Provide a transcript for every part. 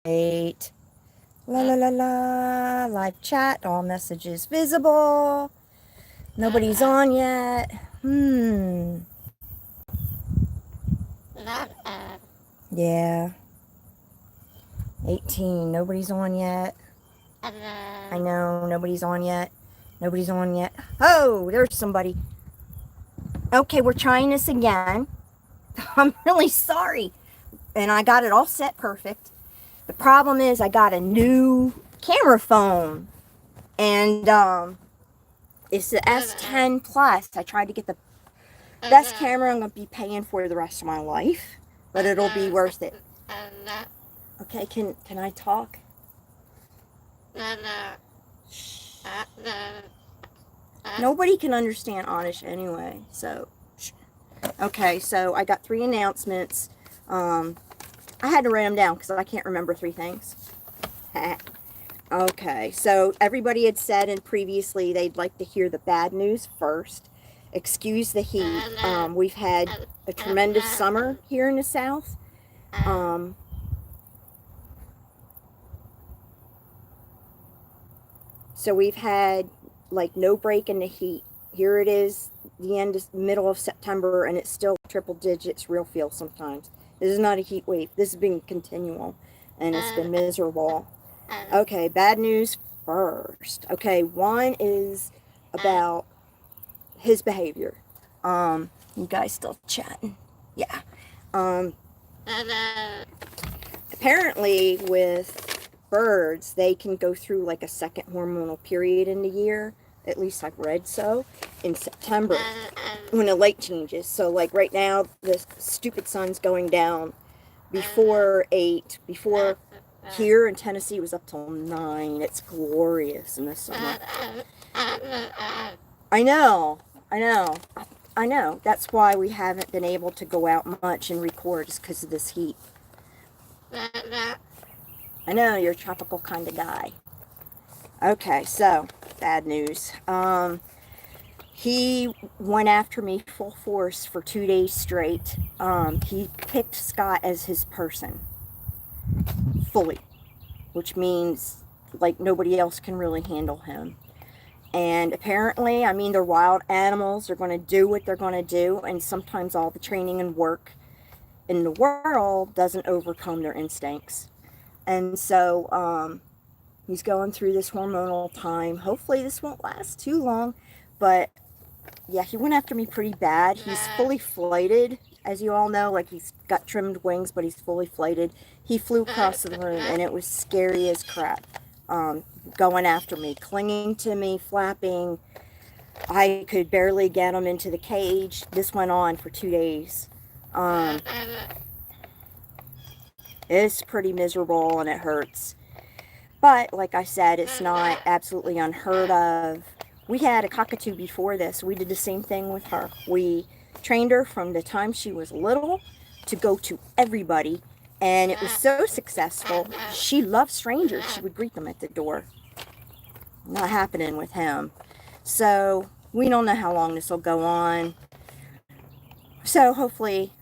Wait. La la la la. Live chat. All messages visible. Nobody's on yet. Yeah. 18. Nobody's on yet. I know. Nobody's on yet. Nobody's on yet. Oh, there's somebody. Okay, we're trying this again. I'm really sorry. And I got it all set perfect. The problem is I got a new camera phone. And it's the S10 Plus. I tried to get the best camera I'm going to be paying for the rest of my life. But it'll be worth it. Okay, can I talk? Nobody can understand Onish anyway, so. Okay, so I got 3 announcements. I had to write them down because I can't remember 3 things. Okay, so everybody had said and previously they'd like to hear the bad news first. Excuse the heat. We've had a tremendous summer here in the South. So we've had like no break in the heat. Here it is, middle of September, and it's still triple digits real feel sometimes. This is not a heat wave. This has been continual, and it's been miserable. Okay, bad news first. Okay, one is about his behavior. You guys still chatting? Yeah. Apparently with birds, they can go through like a second hormonal period in the year. At least I've read so, in September, when the light changes. So like right now, the stupid sun's going down before 8, before here in Tennessee it was up till 9. It's glorious in the summer. I know. That's why we haven't been able to go out much and record, just because of this heat. I know, you're a tropical kind of guy. Okay, so, bad news. He went after me full force for 2 days straight. He picked Scott as his person. Fully. Which means, like, nobody else can really handle him. And apparently, I mean, they're wild animals. They're going to do what they're going to do. And sometimes all the training and work in the world doesn't overcome their instincts. And so, he's going through this hormonal time. Hopefully this won't last too long. But, yeah, he went after me pretty bad. He's fully flighted, as you all know. Like, he's got trimmed wings, but he's fully flighted. He flew across the room, and it was scary as crap. Going after me, clinging to me, flapping. I could barely get him into the cage. This went on for 2 days. It's pretty miserable, and it hurts. But, like I said, it's not absolutely unheard of. We had a cockatoo before this. We did the same thing with her. We trained her from the time she was little to go to everybody. And it was so successful. She loved strangers. She would greet them at the door. Not happening with him. So, we don't know how long this will go on. So, hopefully,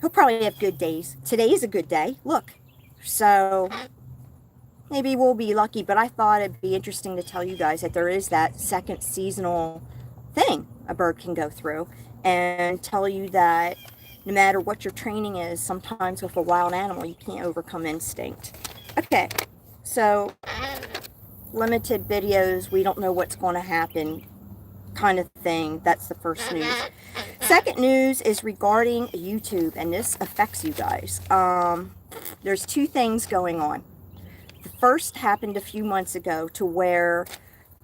he'll probably have good days. Today is a good day. Look. So, maybe we'll be lucky, but I thought it'd be interesting to tell you guys that there is that second seasonal thing a bird can go through, and tell you that no matter what your training is, sometimes with a wild animal, you can't overcome instinct. Okay, so limited videos, we don't know what's going to happen kind of thing. That's the first news. Second news is regarding YouTube, and this affects you guys. There's 2 things going on. The first happened a few months ago to where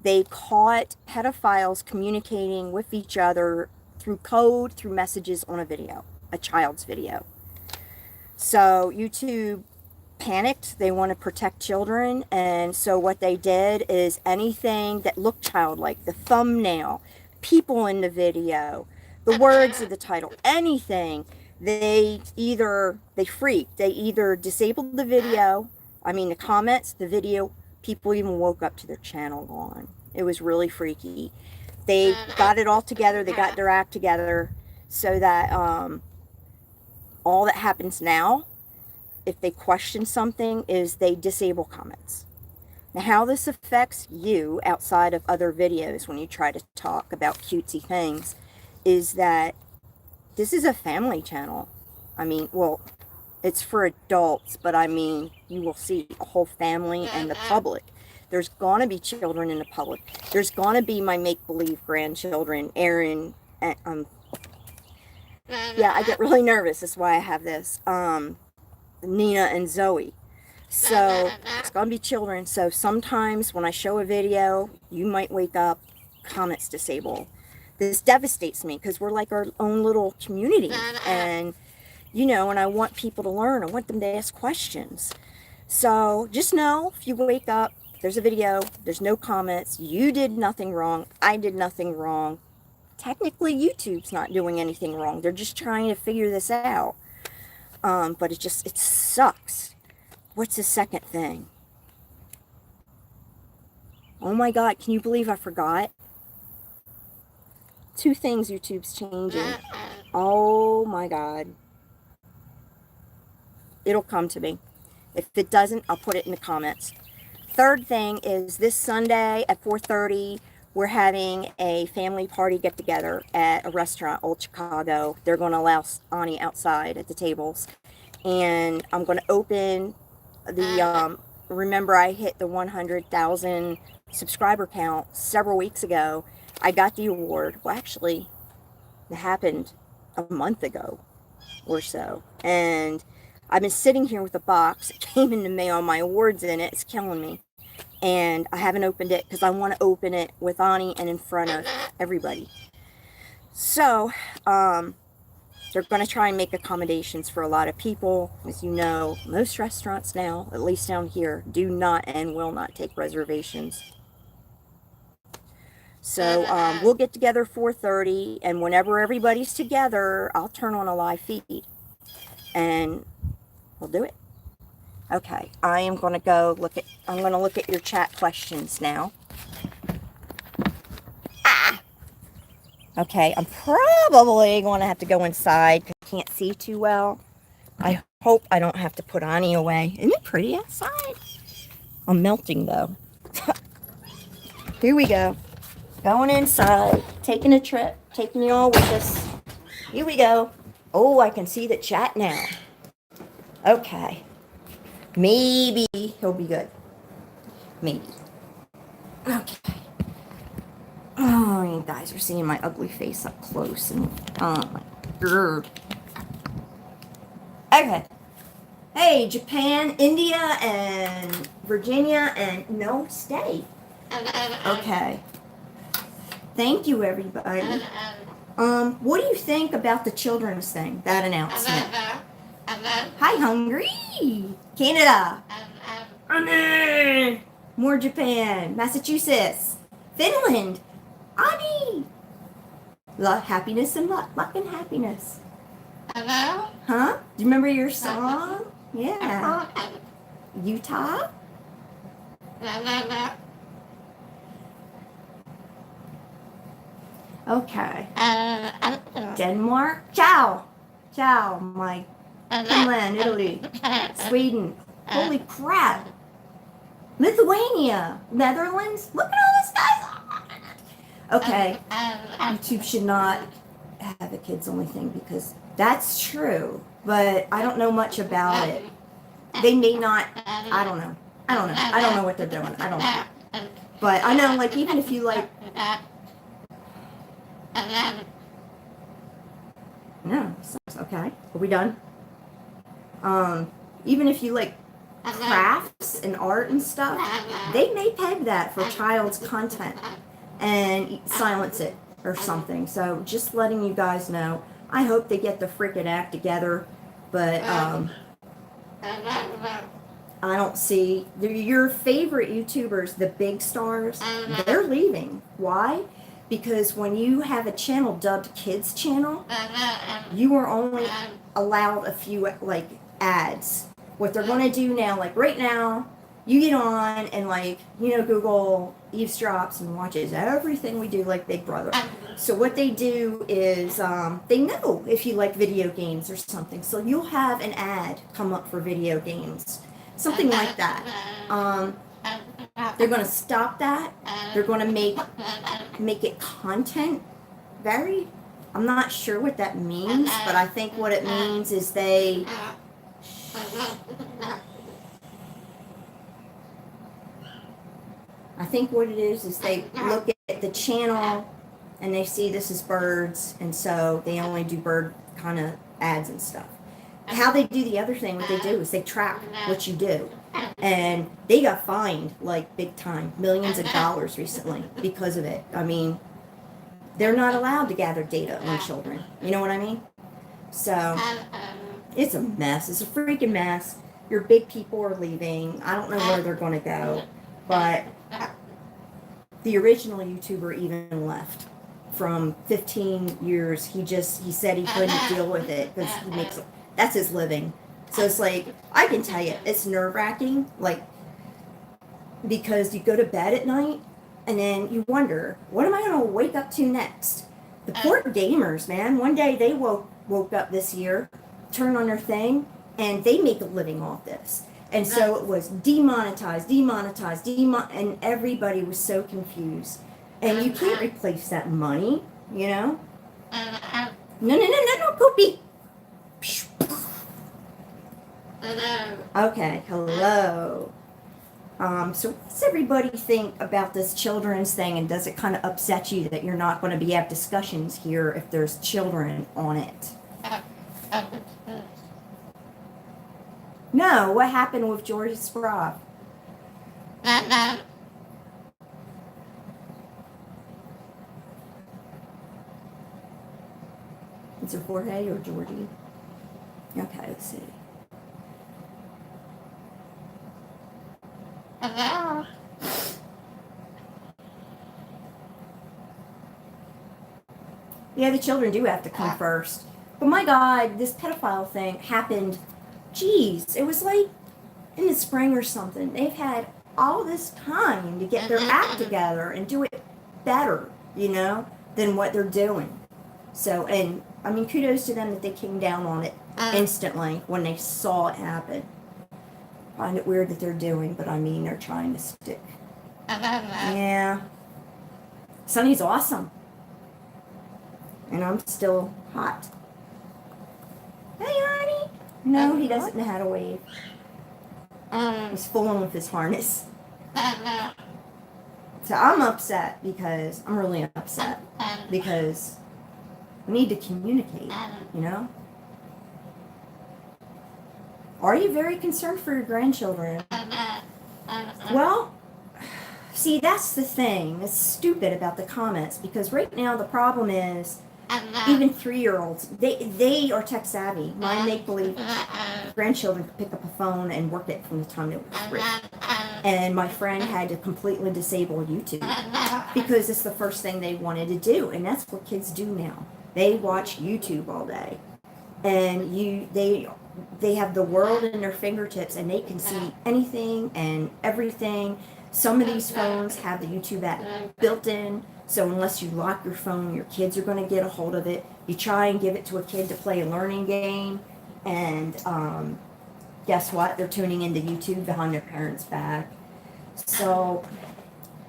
they caught pedophiles communicating with each other through code, through messages on a video, a child's video. So YouTube panicked. They want to protect children, and so what they did is anything that looked childlike, the thumbnail, people in the video, the words of the title, anything, they freaked. They either disabled the video, the comments, the video, people even woke up to their channel gone. It was really freaky. They got it all together. They got their act together so that all that happens now, if they question something, is they disable comments. Now, how this affects you outside of other videos when you try to talk about cutesy things is that this is a family channel. I mean, well, it's for adults, but I mean, you will see a whole family and the public. There's going to be children in the public. There's going to be my make-believe grandchildren, Aaron, and, yeah, I get really nervous. That's why I have this. Nina and Zoe. So, it's going to be children. So, sometimes when I show a video, you might wake up, comments disabled. This devastates me because we're like our own little community. And, you know, and I want people to learn. I want them to ask questions. So, just know, if you wake up, there's a video, there's no comments, you did nothing wrong, I did nothing wrong. Technically, YouTube's not doing anything wrong. They're just trying to figure this out. But it sucks. What's the second thing? Oh my God, can you believe I forgot? 2 things YouTube's changing. Oh my God. It'll come to me. If it doesn't, I'll put it in the comments. Third thing is this Sunday at 4:30, we're having a family party get-together at a restaurant, Old Chicago. They're going to allow Onni outside at the tables. And I'm going to open the, remember I hit the 100,000 subscriber count several weeks ago. I got the award. Well, actually, it happened a month ago or so. And I've been sitting here with a box. It came in the mail, my award's in it. It's killing me. And I haven't opened it because I want to open it with Onni and in front of everybody. So, they're going to try and make accommodations for a lot of people. As you know, most restaurants now, at least down here, do not and will not take reservations. So, we'll get together 4:30, and whenever everybody's together, I'll turn on a live feed. And we'll do it. Okay, I am going to go look at your chat questions now. Okay, I'm probably going to have to go inside because I can't see too well. I hope I don't have to put Onni away. Isn't it pretty outside? I'm melting though. Here we go. Going inside, taking a trip, taking you all with us. Here we go. Oh, I can see the chat now. Okay. Maybe he'll be good. Maybe. Okay. Oh, you guys are seeing my ugly face up close. And, oh, my God. Okay. Hey, Japan, India, and Virginia, and no, stay. Okay. Thank you, everybody. What do you think about the children's thing, that announcement? Hi, Hungary. Canada. More Japan. Massachusetts. Finland. Onni. Happiness and luck and happiness. Huh? Do you remember your song? Yeah. Utah? Okay. Denmark? Ciao. Ciao, my Finland, Italy, Sweden. Holy crap. Lithuania, Netherlands. Look at all this guys. Okay. YouTube should not have a kids only thing because that's true, but I don't know much about it. They may not, I don't know. I don't know what they're doing. I don't know. But I know, like, even if you like, no, okay. Are we done? Even if you like crafts and art and stuff, they may peg that for child's content and silence it or something. So just letting you guys know. I hope they get the frickin' act together, but I don't see your favorite YouTubers, the big stars, they're leaving. Why? Because when you have a channel dubbed Kids Channel, you are only allowed a few like ads. What they're going to do now, like right now, you get on and like, Google eavesdrops and watches everything we do like Big Brother. So what they do is they know if you like video games or something. So you'll have an ad come up for video games, something like that. They're going to stop that. They're going to make it content varied. I'm not sure what that means, but I think what it means is I think what it is they look at the channel and they see this is birds, and so they only do bird kind of ads and stuff. How they do the other thing, what they do is they track what you do. And they got fined, like, big time, millions of dollars recently because of it. I mean, they're not allowed to gather data on children. You know what I mean? So, it's a mess. It's a freaking mess. Your big people are leaving. I don't know where they're going to go. But the original YouTuber even left from 15 years. He said he couldn't deal with it because that's his living. So it's like, I can tell you, it's nerve-wracking, like, because you go to bed at night and then you wonder, what am I going to wake up to next? The poor gamers, man. One day they woke up this year, turned on their thing, and they make a living off this. And so it was demonetized, and everybody was so confused. And you can't replace that money, No, Poopy. Okay, hello. So what does everybody think about this children's thing, and does it kind of upset you that you're not going to be have discussions here if there's children on it? No, what happened with George Sprout? Is it Jorge or Georgie? Okay, let's see. Yeah, the children do have to come first. But my God, this pedophile thing happened, geez, it was like in the spring or something. They've had all this time to get their act together and do it better, than what they're doing. So, and I mean, kudos to them that they came down on it instantly when they saw it happen. I find it weird that they're doing, but I mean, they're trying to stick. Yeah. Sonny's awesome. And I'm still hot. Hey, Onni. No, he doesn't know how to wave. He's fooling with his harness. So I'm upset because, I'm really upset because we need to communicate, Are you very concerned for your grandchildren? Well, see, that's the thing. It's stupid about the comments, because right now the problem is even 3-year-olds, they are tech savvy. My make-believe grandchildren could pick up a phone and work it from the time they were 3. And my friend had to completely disable YouTube because it's the first thing they wanted to do, and that's what kids do now. They watch YouTube all day, and they have the world in their fingertips, and they can see anything and everything. Some of these phones have the YouTube app built in, so unless you lock your phone, your kids are going to get a hold of it. You try and give it to a kid to play a learning game, and guess what? They're tuning into YouTube behind their parents' back. So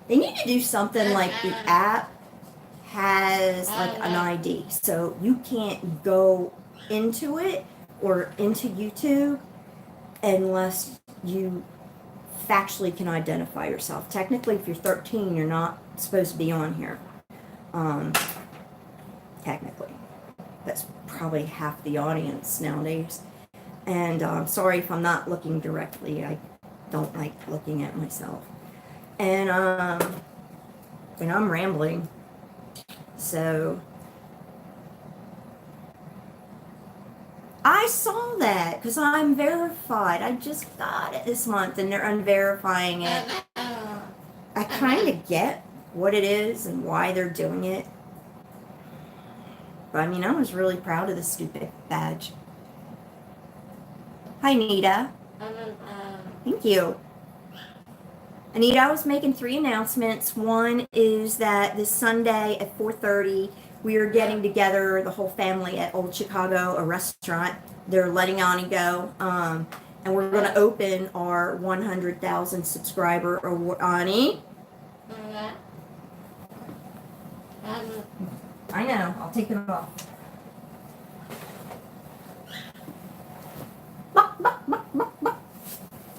they need to do something like the app has like an ID, so you can't go into it or into YouTube unless you factually can identify yourself. Technically, if you're 13, you're not supposed to be on here. Technically. That's probably half the audience nowadays. And sorry if I'm not looking directly. I don't like looking at myself. And I'm rambling. So I saw that because I'm verified. I just got it this month and they're unverifying it. I kind of get what it is and why they're doing it. But I mean, I was really proud of this stupid badge. Hi, Nita. Thank you. Anita, I was making 3 announcements. One is that this Sunday at 4:30, we are getting together, the whole family, at Old Chicago, a restaurant. They're letting Onni go. And we're going to open our 100,000 subscriber award. Onni? I know. I'll take it off.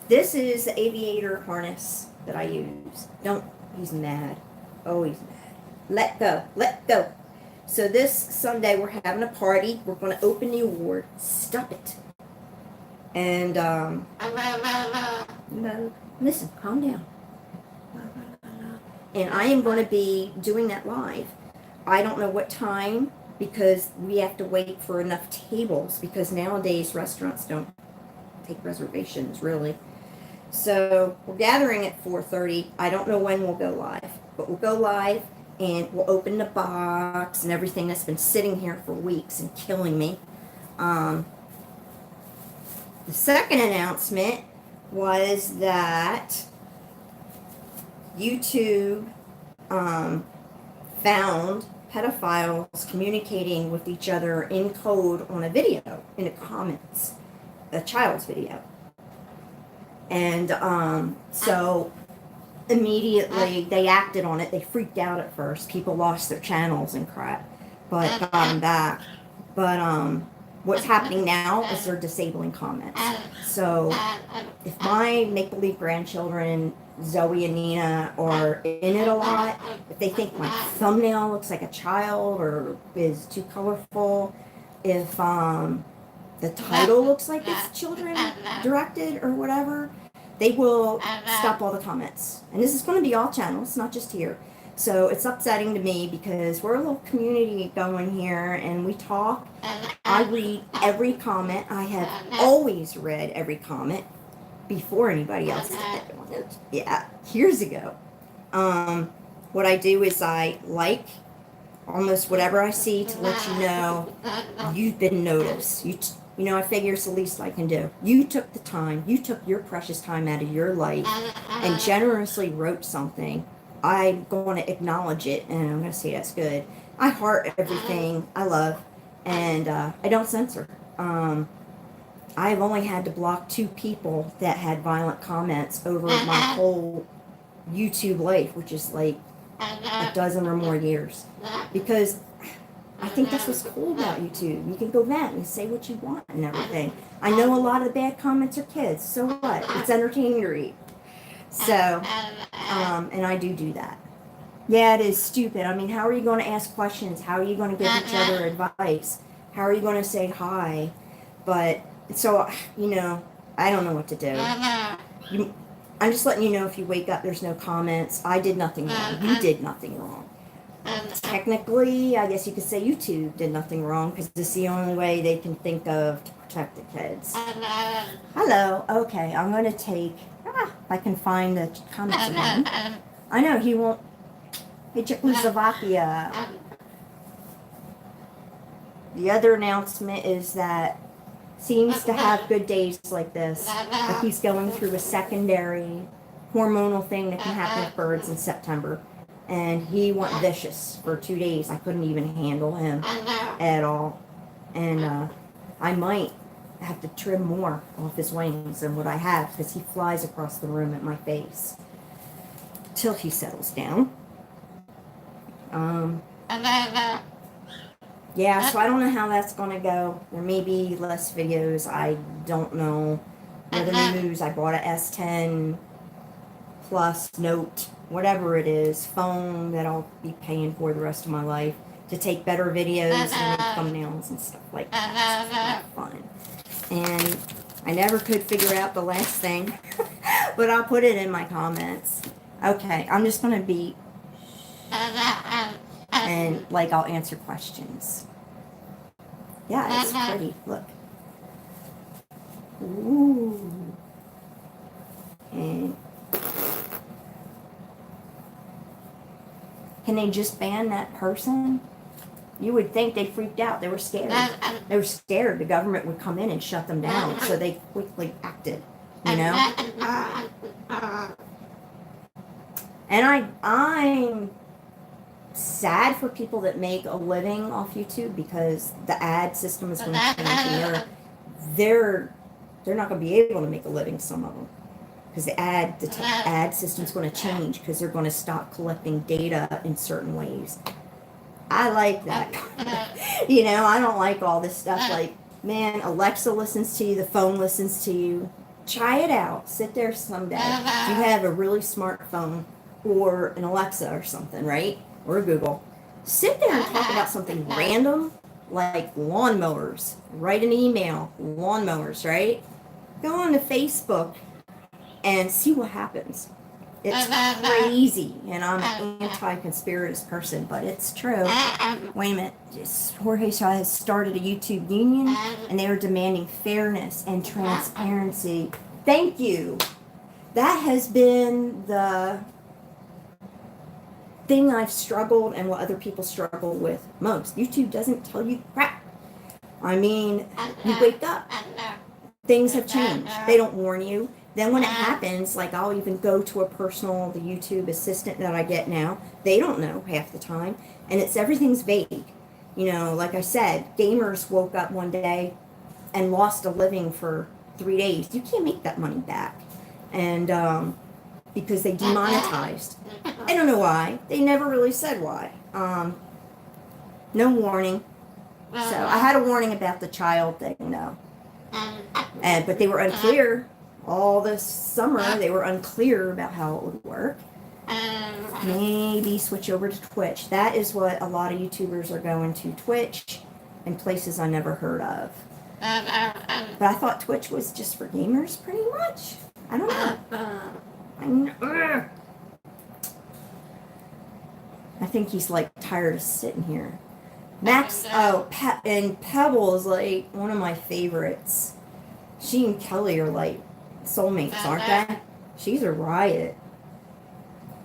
This is the aviator harness that I use. Don't, he's mad. Oh, he's mad. Let go, let go. So this Sunday we're having a party. We're going to open the award. Stop it. And, no, listen, calm down. And I am going to be doing that live. I don't know what time, because we have to wait for enough tables, because nowadays restaurants don't take reservations, really. So we're gathering at 4:30. I don't know when we'll go live, but we'll go live and we'll open the box and everything that's been sitting here for weeks and killing me. The second announcement was that YouTube found pedophiles communicating with each other in code on a video, in the comments, a child's video. And so immediately they acted on it. They freaked out at first. People lost their channels and crap, but got them back. But what's happening now is they're disabling comments. So if my make-believe grandchildren, Zoe and Nina, are in it a lot, if they think my thumbnail looks like a child or is too colorful, if the title looks like it's children directed or whatever, they will stop all the comments. And this is going to be all channels, not just here. So it's upsetting to me because we're a little community going here and we talk. I read every comment. I have always read every comment before anybody else did. Yeah, years ago. What I do is I like almost whatever I see to let you know you've been noticed. You know, I figure it's the least I can do. You took the time, you took your precious time out of your life and generously wrote something. I'm going to acknowledge it, and I'm going to say that's good. I heart everything I love, and I don't censor. I've only had to block 2 people that had violent comments over my whole YouTube life, which is like a dozen or more years. Because I think that's what's cool about YouTube. You can go vent and say what you want and everything. I know a lot of the bad comments are kids. So what? It's entertaining to read. So, and I do that. Yeah, it is stupid. I mean, how are you going to ask questions? How are you going to give each other advice? How are you going to say hi? But, so, you know, I don't know what to do. I'm just letting you know, if you wake up, there's no comments. I did nothing wrong. You did nothing wrong. Technically, I guess you could say YouTube did nothing wrong, because it's the only way they can think of to protect the kids. Hello. Okay, I'm going to take, if I can find the comments again. I know, he won't. Hey, Czechoslovakia. The other announcement is that seems to have good days like this, but he's going through a secondary hormonal thing that can happen with birds in September. And he went vicious for 2 days. I couldn't even handle him at all. And I might have to trim more off his wings than what I have, because he flies across the room at my face till he settles down. Yeah, so I don't know how that's going to go. There may be less videos. I don't know. The news, I bought a S10 Plus Note, whatever it is, phone that I'll be paying for the rest of my life to take better videos and make thumbnails and stuff like that. It's fun. And I never could figure out the last thing, but I'll put it in my comments. Okay, I'm just going to be, and like I'll answer questions. Yeah, it's pretty. Look. Ooh. And can they just ban that person? You would think they freaked out. They were scared. They were scared the government would come in and shut them down, so they quickly acted, you know? And I'm sad for people that make a living off YouTube because the ad system is going to change, and they're not going to be able to make a living. Some of them, because the ad system's going to change because they're going to stop collecting data in certain ways. I like that. You know, I don't like all this stuff like, man, Alexa listens to you, the phone listens to you. Try it out. Sit there someday. If you have a really smart phone or an Alexa or something, right? Or a Google. Sit there and talk about something random like lawnmowers. Write an email, lawnmowers, right? Go on to Facebook and see what happens. It's crazy, and I'm an anti-conspiracist person, but it's true. Wait a minute. Jorge has started a YouTube union, and they are demanding fairness and transparency. Thank you. That has been the thing I've struggled and what other people struggle with most. YouTube doesn't tell you crap. I mean, you wake up. Things have changed. They don't warn you. Then when it happens, like I'll even go to the YouTube assistant that I get now. They don't know half the time. And everything's vague. You know, like I said, gamers woke up one day and lost a living for 3 days. You can't make that money back. And because they demonetized. I don't know why. They never really said why. No warning. So I had a warning about the child thing, though. But they were unclear. All this summer, they were unclear about how it would work. Maybe switch over to Twitch. That is what a lot of YouTubers are going to, Twitch, and places I never heard of. But I thought Twitch was just for gamers, pretty much. I don't know. I think he's like tired of sitting here. Max, and Pebble is like one of my favorites. She and Kelly are like soulmates, aren't they? She's a riot.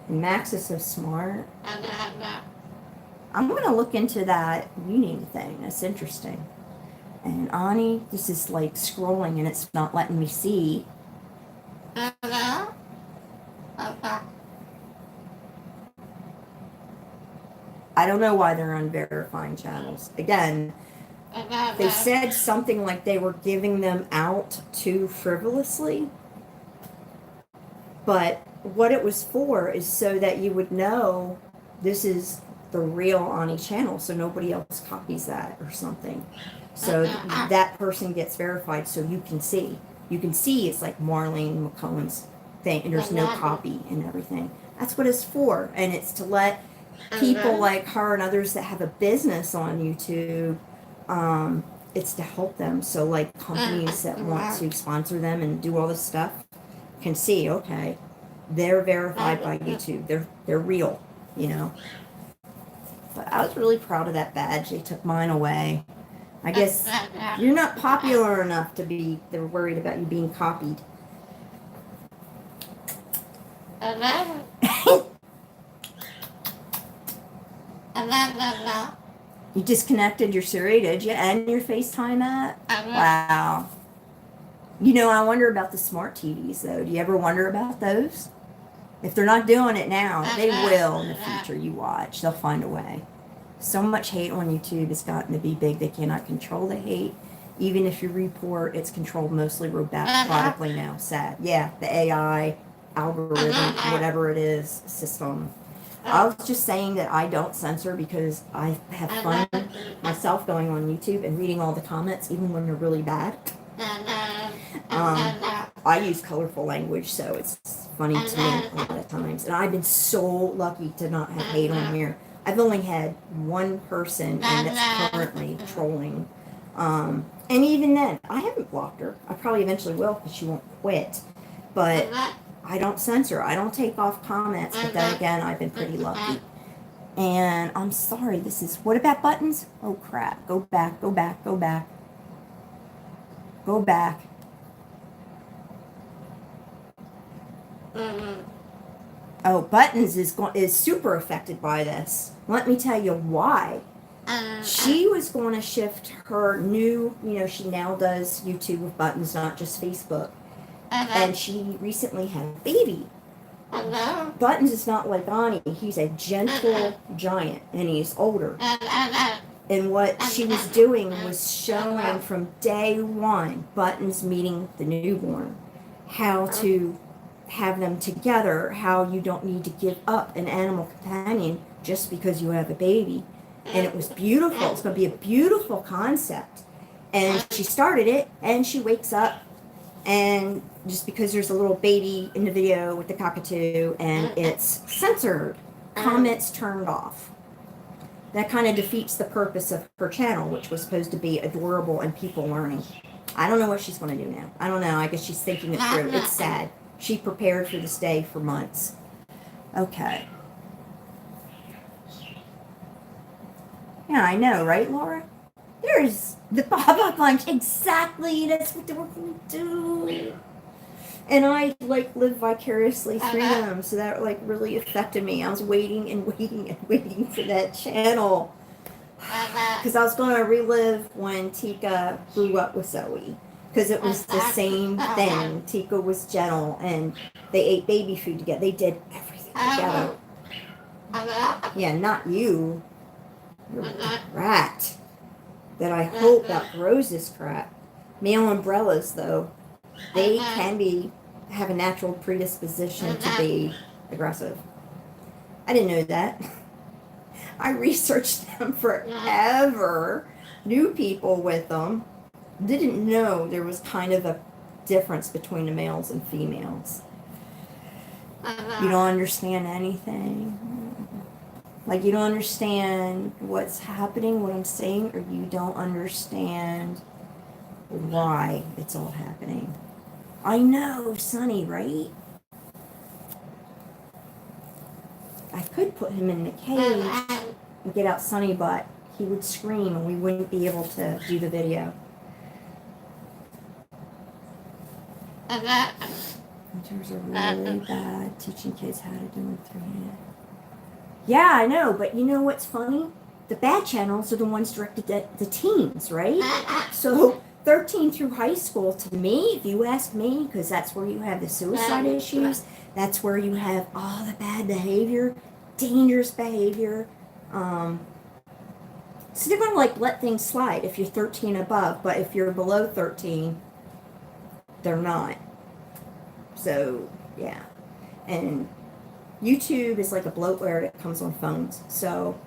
And Max is so smart. I'm going to look into that union thing. That's interesting. And Onni, this is like scrolling and it's not letting me see. I don't know why they're unverifying channels. Again, they said something like they were giving them out too frivolously. But what it was for is so that you would know this is the real Onni channel, so nobody else copies that or something. So that person gets verified so you can see. You can see it's like Marlene McCullen's thing, and there's no copy and everything. That's what it's for. And it's to let people like her and others that have a business on YouTube, it's to help them. So like companies that want to sponsor them and do all this stuff can see, okay, they're verified by YouTube. They're real, you know. But I was really proud of that badge. They took mine away. I guess you're not popular enough to be, they're worried about you being copied. You disconnected your Siri, did you? And your FaceTime app? Wow. You know, I wonder about the smart TVs, though. Do you ever wonder about those? If they're not doing it now, they will in the future. You watch. They'll find a way. So much hate on YouTube has gotten to be big. They cannot control the hate. Even if you report, it's controlled mostly robotically now. Sad. Yeah, the AI algorithm, whatever it is, system. I was just saying that I don't censor because I have fun myself going on YouTube and reading all the comments, even when they're really bad. I use colorful language, so it's funny to me a lot of times. And I've been so lucky to not have hate on here. I've only had one person, and that's currently trolling. And even then, I haven't blocked her. I probably eventually will because she won't quit. But I don't censor. I don't take off comments. But then again, I've been pretty lucky. And I'm sorry, this is... What about buttons? Oh, crap. Go back, go back, go back. Go back. Oh, buttons is super affected by this. Let me tell you why. She was going to shift her new, you know, she now does YouTube with buttons, not just Facebook. And she recently had a baby. Buttons is not like Onni. He's a gentle giant, and he's older. And what she was doing was showing from day one, Buttons meeting the newborn, how to have them together, how you don't need to give up an animal companion just because you have a baby. And it was beautiful. It's going to be a beautiful concept. And she started it, and she wakes up, and just because there's a little baby in the video with the cockatoo, and it's censored, comments turned off. That kind of defeats the purpose of her channel, which was supposed to be adorable and people learning. I don't know what she's going to do now. I don't know. I guess she's thinking it through. It's sad. She prepared for this day for months. Okay. Yeah, I know, right, Laura? There's the Baba Bunch. Exactly. That's what they were going to do. And I, like, lived vicariously through them, so that, like, really affected me. I was waiting and waiting and waiting for that channel. Because I was going to relive when Tika grew up with Zoe. Because it was the same thing. Tika was gentle, and they ate baby food together. They did everything together. Yeah, not you. You're a rat. That I hope outgrows this crap. Male umbrellas, though, they can have a natural predisposition to be aggressive. I didn't know that. I researched them forever. Knew people with them. Didn't know there was kind of a difference between the males and females. You don't understand anything. Like, you don't understand what's happening, what I'm saying, or you don't understand why it's all happening. I know, Sonny, right? I could put him in the cage and get out Sonny, but he would scream and we wouldn't be able to do the video. Winters are really bad teaching kids how to do it through hand. Yeah, I know, but you know what's funny? The bad channels are the ones directed at the teens, right? So 13 through high school, to me, if you ask me, because that's where you have the suicide issues, that's where you have all the bad behavior, dangerous behavior. So they're going to, like, let things slide if you're 13 above, but if you're below 13, they're not. So, yeah. And YouTube is like a bloatware that comes on phones. So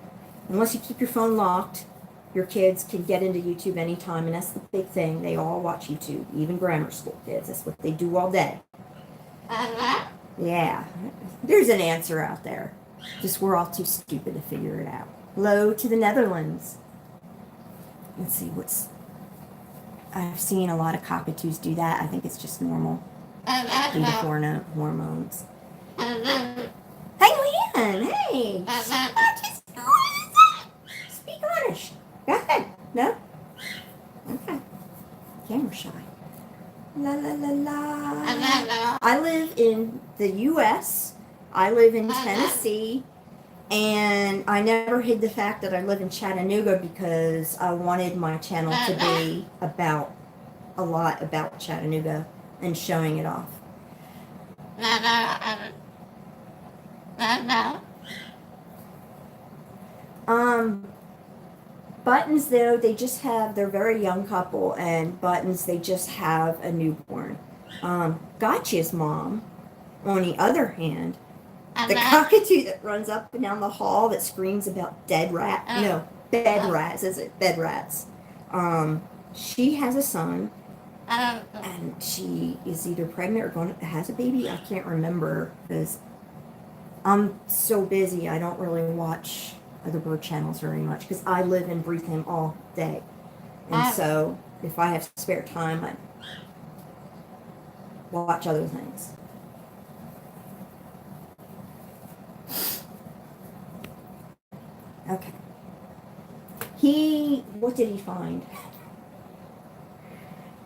unless you keep your phone locked, your kids can get into YouTube anytime, and that's the big thing. They all watch YouTube, even grammar school kids. That's what they do all day. Yeah, there's an answer out there. Just we're all too stupid to figure it out. Hello to the Netherlands. Let's see what's... I've seen a lot of cockatoos do that. I think it's just normal. Due to hormones. Hey, Leanne! Hey! Speak Irish. Go ahead. No? Okay. Camera shy. La la la la. I live in the U.S. I live in Tennessee. And I never hid the fact that I live in Chattanooga because I wanted my channel to be about a lot about Chattanooga and showing it off. Buttons, though, they just have, they're a very young couple, and Buttons, they just have a newborn. Gotcha's mom, on the other hand, the cockatoo that runs up and down the hall that screams about dead rat, no, bed rats, is it? Bed rats. She has a son, and she is either pregnant or has a baby. I can't remember because I'm so busy. I don't really watch other bird channels very much because I live and breathe him all day. And so if I have spare time, I watch other things. Okay. What did he find?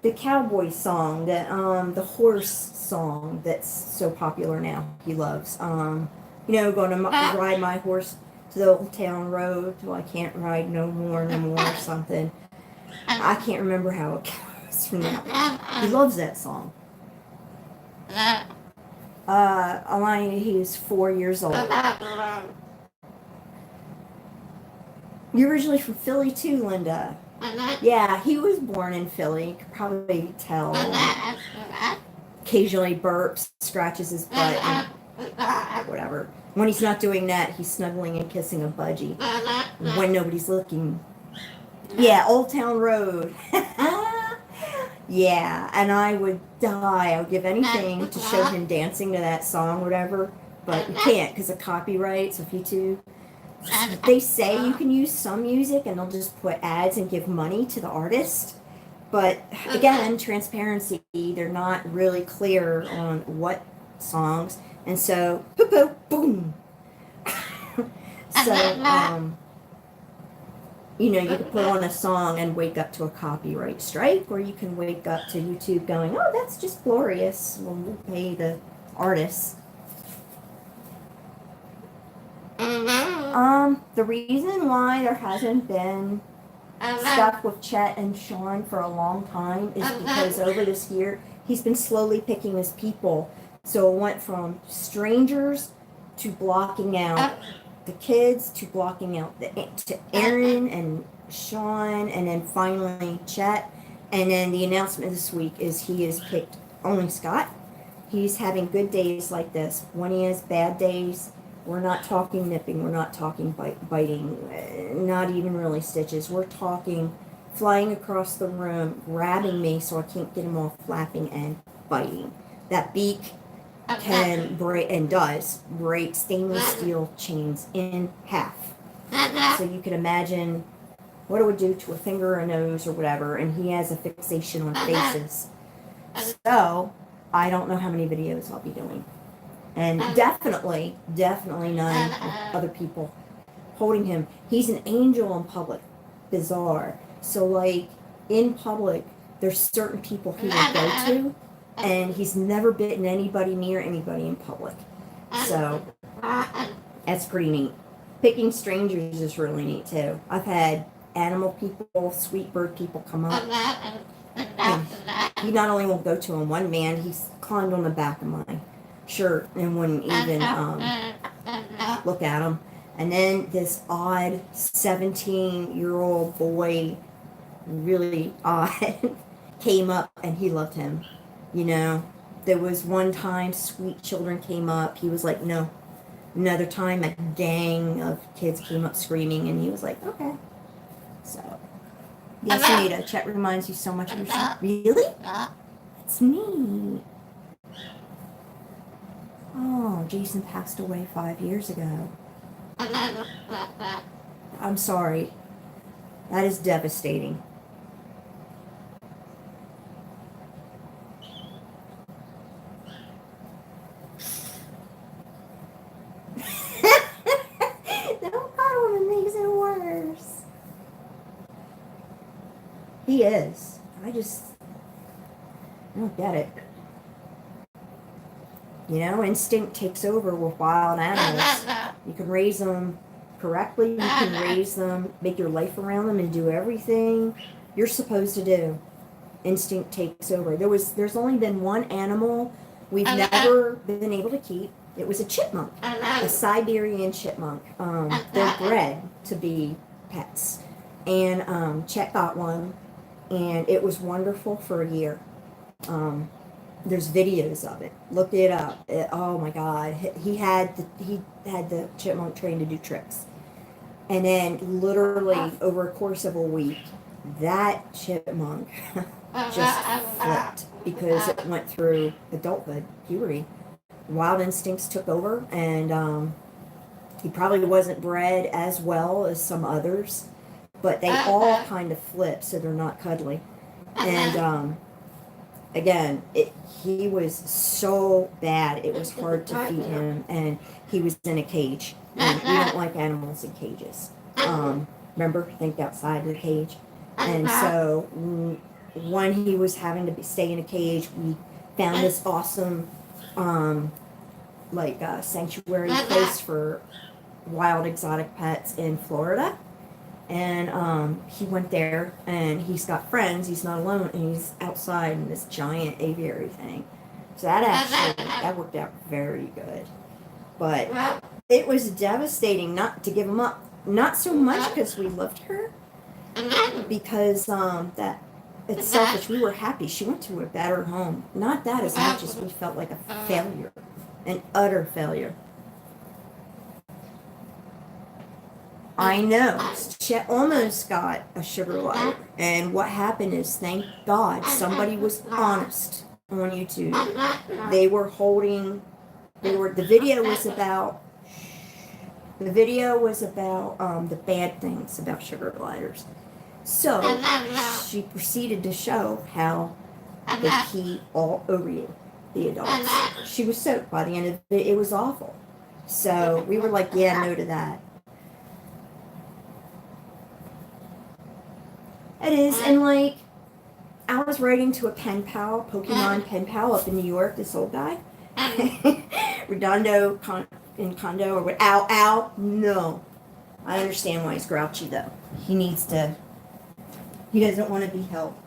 The cowboy song, the horse song that's so popular now. He loves. Going to ride my horse to the old town road till I can't ride no more, or something. I can't remember how it goes from that. He loves that song. Alani, he's 4 years old. You're originally from Philly too, Linda. Yeah, he was born in Philly. You could probably tell. Occasionally burps, scratches his butt, and whatever. When he's not doing that, he's snuggling and kissing a budgie when nobody's looking. Yeah, Old Town Road. Yeah, and I would die. I would give anything to show him dancing to that song, whatever. But you can't because of copyright. So if YouTube, they say you can use some music, and they'll just put ads and give money to the artist. But again, transparency. They're not really clear on what songs, and so boom. So you could put on a song and wake up to a copyright strike, or you can wake up to YouTube going, oh, that's just glorious. Well, we'll pay the artists. The reason why there hasn't been stuff with Chet and Sean for a long time is because over this year, he's been slowly picking his people. So it went from strangers to blocking out the kids to blocking out to Aaron and Sean, and then finally Chet. And then the announcement this week is he has picked only Scott. He's having good days like this. When he has bad days, we're not talking nipping, we're not talking biting, not even really stitches. We're talking flying across the room, grabbing me so I can't get him off, flapping and biting. That beak can break, and does break, stainless steel chains in half. So you can imagine what it would do to a finger or a nose or whatever, and he has a fixation on faces. So I don't know how many videos I'll be doing. And definitely none with other people holding him. He's an angel in public. Bizarre. So like in public, there's certain people he will go to, and he's never bitten anybody near anybody in public. So that's pretty neat. Picking strangers is really neat too. I've had animal people, sweet bird people come up. And he not only won't go to him, one man, he's climbed on the back of my shirt and wouldn't even look at him. And then this odd 17-year-old boy, really odd, came up and he loved him. There was one time sweet children came up. He was like, no. Another time a gang of kids came up screaming, and he was like, okay. So, yes, Anita, Chet reminds you so much of yourself. Really? That's me. Oh, Jason passed away 5 years ago. I'm sorry. That is devastating. Don't cuddle him, it makes it worse. He is. I don't get it. Instinct takes over with wild animals. You can raise them correctly. You can raise them, make your life around them, and do everything you're supposed to do. Instinct takes over. There's only been one animal we've never been able to keep. It was a chipmunk, a Siberian chipmunk. They're bred to be pets. And Chet got one, and it was wonderful for a year. There's videos of it. Look it up. Oh my God, he had the chipmunk trained to do tricks, and then literally over a course of a week, that chipmunk just flipped because it went through adulthood, puberty. Wild instincts took over, and he probably wasn't bred as well as some others, but they all kind of flip, so they're not cuddly. And again, he was so bad, it was hard to feed him, and he was in a cage. And we don't like animals in cages. Remember, think outside the cage. And so when he was having to stay in a cage, we found this awesome sanctuary place for wild exotic pets in Florida. And he went there, and he's got friends. He's not alone, and he's outside in this giant aviary thing. So that worked out very good. But it was devastating not to give him up. Not so much because we loved her, because that it's selfish. We were happy. She went to a better home. Not that as much as we felt like a failure, an utter failure. I know. Chet almost got a sugar glider. And what happened is, thank God, somebody was honest on YouTube. They were holding, the video was about the bad things about sugar gliders. So she proceeded to show how they pee all over you, the adults. She was soaked by the end of it. It was awful. So we were like, yeah, no to that. It is, and like, I was writing to a pen pal, Pokemon pen pal up in New York, this old guy. Redondo in condo, or what? Ow, no. I understand why he's grouchy, though. He doesn't want to be helped.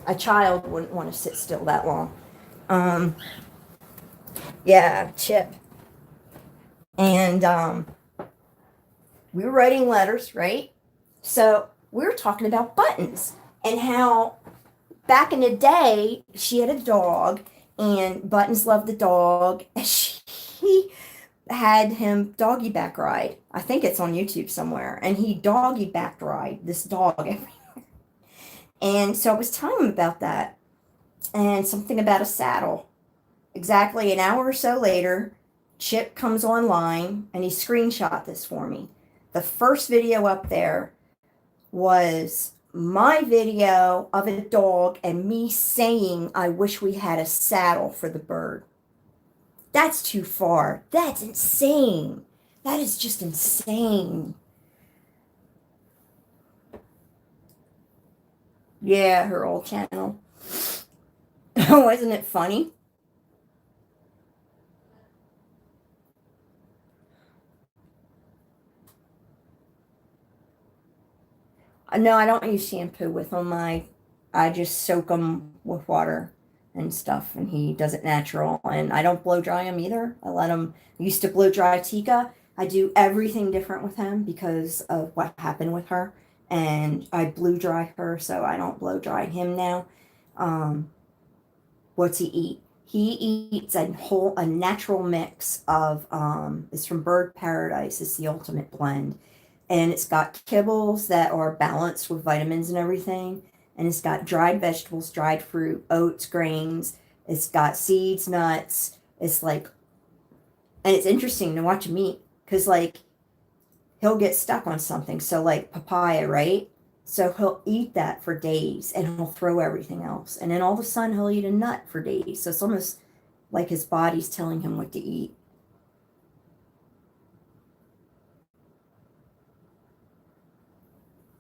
A child wouldn't want to sit still that long. Yeah, Chip. And we were writing letters, right? So we were talking about Buttons and how back in the day she had a dog and Buttons loved the dog. And she had him doggy back ride. I think it's on YouTube somewhere. And he doggy back ride this dog everywhere. And so I was telling him about that and something about a saddle. Exactly an hour or so later, Chip comes online and he screenshot this for me. The first video up there was my video of a dog and me saying I wish we had a saddle for the bird. That's too far. That's insane. That is just insane. Yeah, her old channel. Wasn't it funny? No, I don't use shampoo with them. I just soak them with water and stuff, and he does it natural. And I don't blow dry him either. I let him. I used to blow dry Tika. I do everything different with him because of what happened with her, and I blew dry her, so I don't blow dry him now. What's he eat? He eats a natural mix of it's from Bird Paradise. It's the ultimate blend. And it's got kibbles that are balanced with vitamins and everything. And it's got dried vegetables, dried fruit, oats, grains. It's got seeds, nuts. It's like, and it's interesting to watch him eat because like he'll get stuck on something. So like papaya, right? So he'll eat that for days and he'll throw everything else. And then all of a sudden he'll eat a nut for days. So it's almost like his body's telling him what to eat.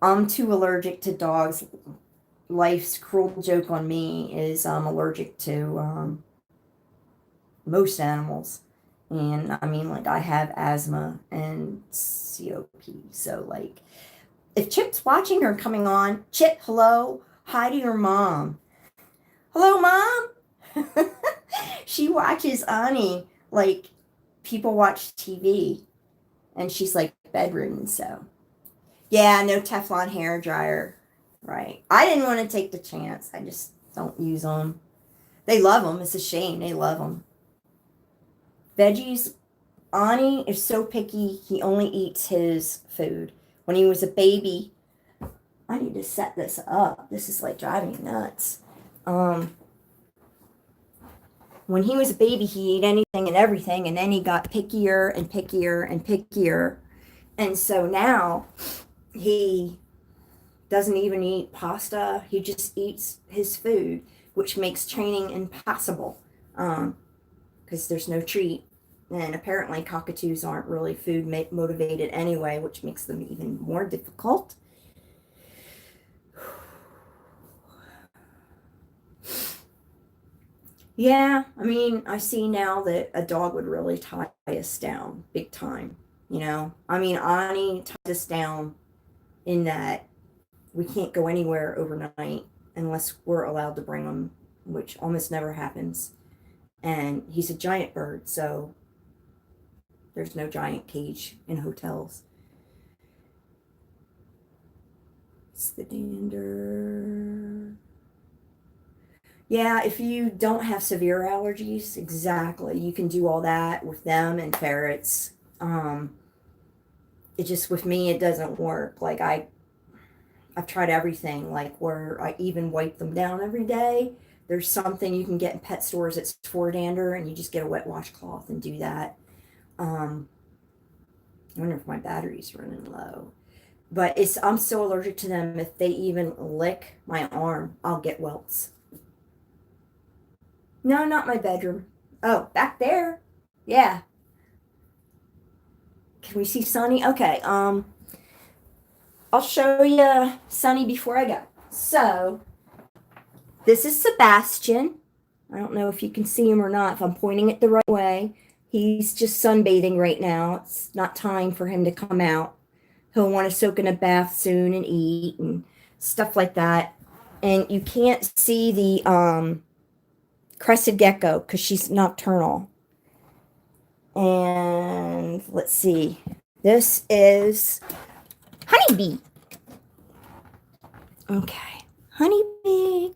I'm too allergic to dogs. Life's cruel joke on me is I'm allergic to most animals. And I mean, like, I have asthma and COPD. So, like, if Chip's watching or coming on, Chip, hello. Hi to your mom. Hello, Mom. She watches Onni like people watch TV. And she's, like, bedridden, so. Yeah, no Teflon hair dryer. Right. I didn't want to take the chance. I just don't use them. They love them. It's a shame. They love them. Veggies. Onni is so picky. He only eats his food. When he was a baby, I need to set this up. This is like driving me nuts. When he was a baby, he ate anything and everything, and then he got pickier and pickier and pickier. And so now he doesn't even eat pasta. He just eats his food, which makes training impossible because there's no treat. And apparently cockatoos aren't really food motivated anyway, which makes them even more difficult. Yeah, I mean, I see now that a dog would really tie us down big time, you know? I mean, Onni ties us down in that we can't go anywhere overnight unless we're allowed to bring him, which almost never happens. And he's a giant bird, so there's no giant cage in hotels. It's the dander. Yeah, if you don't have severe allergies, exactly, you can do all that with them and ferrets. It just, with me, it doesn't work. Like, I've tried everything, like where I even wipe them down every day. There's something you can get in pet stores that's for dander, and you just get a wet washcloth and do that. I wonder if my battery's running low. But I'm so allergic to them, if they even lick my arm, I'll get welts. No, not my bedroom. Oh, back there. Yeah. Can we see Sonny? Okay, I'll show you Sonny before I go. So, this is Sebastian. I don't know if you can see him or not, if I'm pointing it the right way. He's just sunbathing right now. It's not time for him to come out. He'll want to soak in a bath soon and eat and stuff like that. And you can't see the crested gecko because she's nocturnal. And let's see. This is Honeybee. Okay. Honeybee.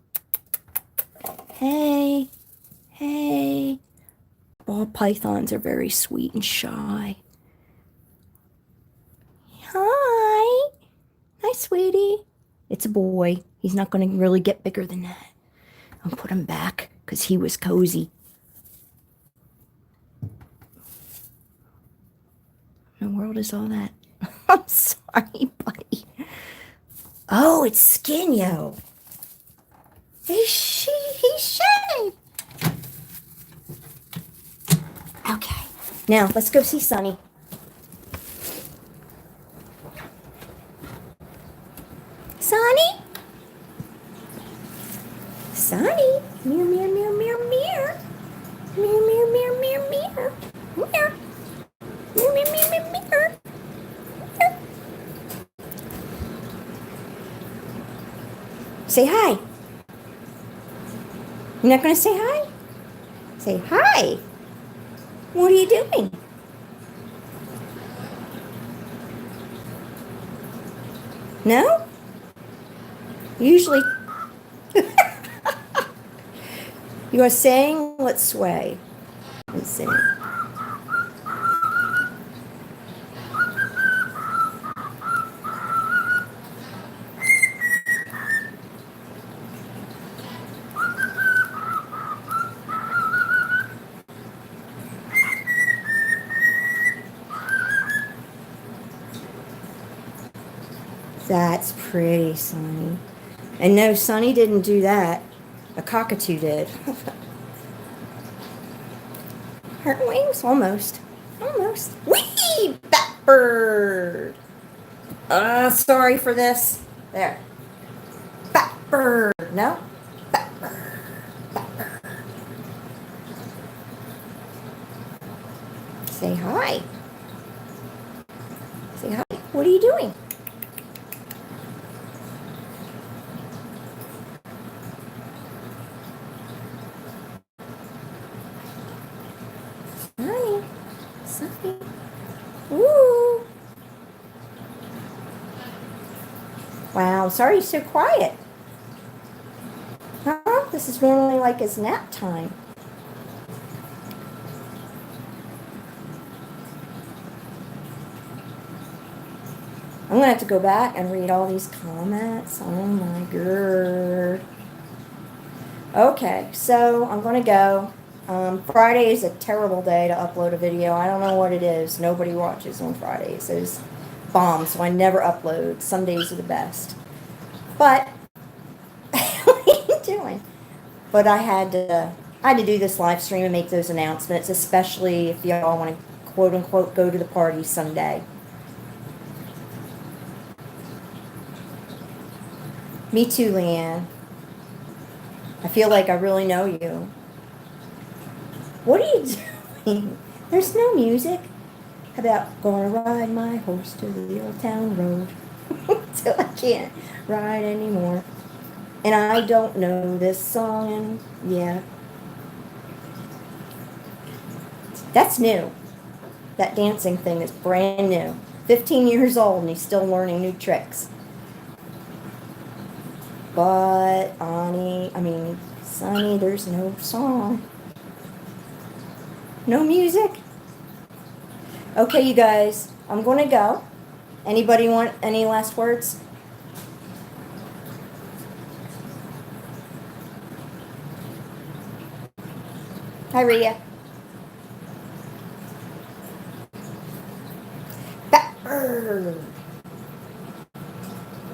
Hey. Hey. Ball pythons are very sweet and shy. Hi. Hi, sweetie. It's a boy. He's not going to really get bigger than that. I'll put him back because he was cozy. In the world is all that? I'm sorry, buddy. Oh, it's Skinyo. He's shaved. Okay. Now, let's go see Sonny. Sonny? Sonny? Meow, meow, meow, meow, meow. Meow, meow, meow, meow, meow. Meow. Meow, meow, meow, meow, meow. Say hi. You're not going to say hi? Say hi. What are you doing? No? Usually. You are saying, let's sway. And sing. That's pretty, Sonny. And no, Sonny didn't do that. A cockatoo did. Hurt wings? Almost. Almost. Whee! Bat bird! Sorry for this. There. Bat bird. No? Bat bird. Bat bird. Say hi. Say hi. What are you doing? Sonny. Woo. Wow, sorry you're so quiet. Huh? This is normally like his nap time. I'm going to have to go back and read all these comments. Oh my god. Okay, so I'm going to go. Friday is a terrible day to upload a video. I don't know what it is. Nobody watches on Fridays. It's bomb, so I never upload. Sundays are the best. But, what are you doing? But I had to do this live stream and make those announcements, especially if y'all want to, quote unquote, go to the party someday. Me too, Leanne. I feel like I really know you. What are you doing? There's no music. How about gonna ride my horse to the old town road? So I can't ride anymore. And I don't know this song, and yeah. That's new. That dancing thing is brand new. 15 years old and he's still learning new tricks. But Sonny, there's no song. No music. Okay, you guys, I'm going to go. Anybody want any last words? Hi, Rhea. Pepper.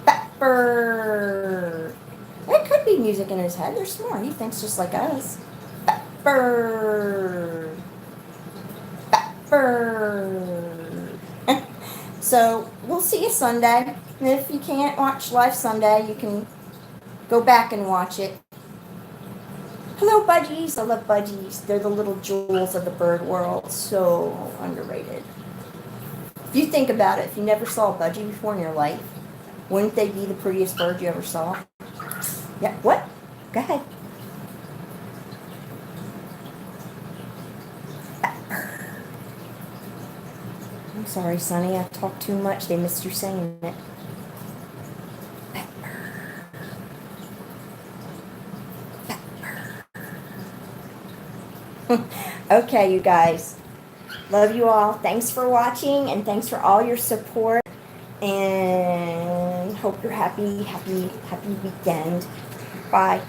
Pepper. There could be music in his head. They're smart. He thinks just like us. Pepper. Pepper. So we'll see you Sunday. And if you can't watch live Sunday, you can go back and watch it. Hello, Budgies. I love Budgies. They're the little jewels of the bird world. So underrated. If you think about it, if you never saw a budgie before in your life, wouldn't they be the prettiest bird you ever saw? Yeah, what? Go ahead. I'm sorry, Sonny. I talked too much. They missed you saying it. Okay, you guys. Love you all. Thanks for watching, and thanks for all your support. And hope you're happy weekend. Bye.